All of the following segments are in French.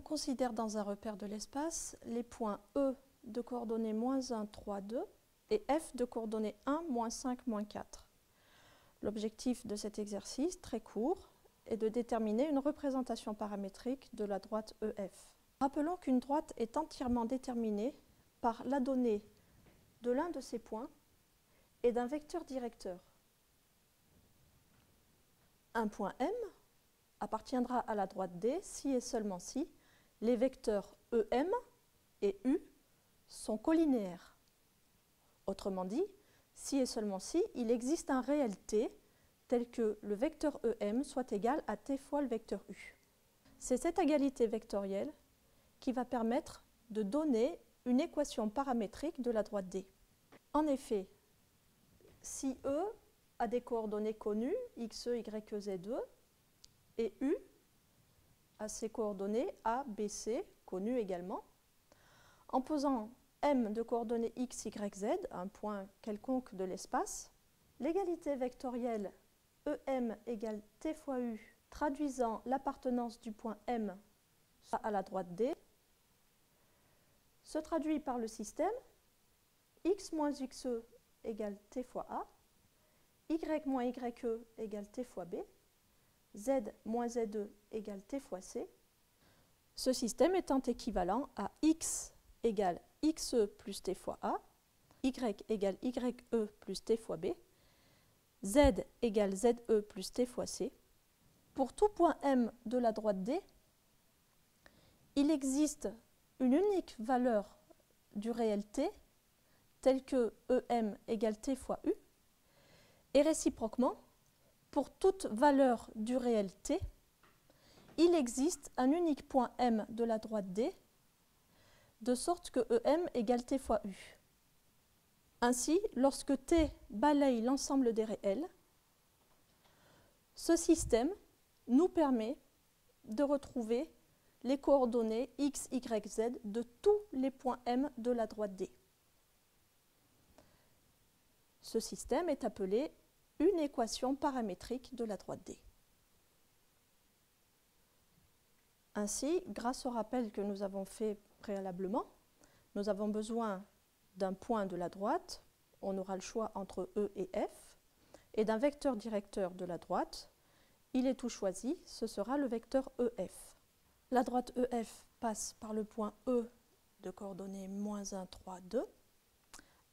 considère dans un repère de l'espace les points E de coordonnées -1, 3, 2 et F de coordonnées 1, -5, -4. L'objectif de cet exercice, très court, est de déterminer une représentation paramétrique de la droite EF. Rappelons qu'une droite est entièrement déterminée par la donnée de l'un de ces points et d'un vecteur directeur. Un point M appartiendra à la droite D si et seulement si les vecteurs EM et U sont colinéaires. Autrement dit, si et seulement si il existe un réel T tel que le vecteur EM soit égal à T fois le vecteur U. C'est cette égalité vectorielle qui va permettre de donner une équation paramétrique de la droite D. En effet, si E a des coordonnées connues, xe, ye, ze, et U a ses coordonnées a, b, c, connues également, en posant M de coordonnées x, y, z, un point quelconque de l'espace, l'égalité vectorielle EM égale T fois U, traduisant l'appartenance du point M à la droite D, se traduit par le système x moins xe égale T fois A, y moins ye égale T fois B, z moins ze égale T fois C, ce système étant équivalent à x égale xe plus T fois A, y égale ye plus T fois B, z égale ze plus T fois C. Pour tout point M de la droite D, il existe une unique valeur du réel T, telle que EM égale T fois U, et réciproquement, pour toute valeur du réel T, il existe un unique point M de la droite D, de sorte que EM égale T fois U. Ainsi, lorsque T balaye l'ensemble des réels, ce système nous permet de retrouver les coordonnées x, y, z de tous les points M de la droite D. Ce système est appelé une équation paramétrique de la droite D. Ainsi, grâce au rappel que nous avons fait préalablement, nous avons besoin d'un point de la droite, on aura le choix entre E et F, et d'un vecteur directeur de la droite, il est tout choisi, ce sera le vecteur EF. La droite EF passe par le point E de coordonnées -1, 3, 2,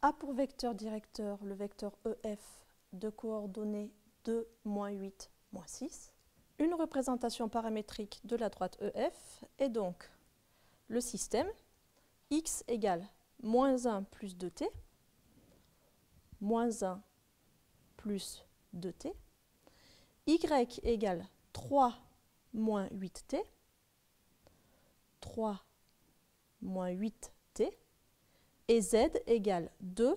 a pour vecteur directeur le vecteur EF de coordonnées 2, -8, -6. Une représentation paramétrique de la droite EF est donc le système x égale -1 plus 2t, -1 plus 2t, y égale 3 moins 8t, 3 moins 8t, et z égale 2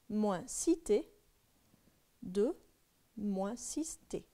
moins 6t, 2 moins 6t.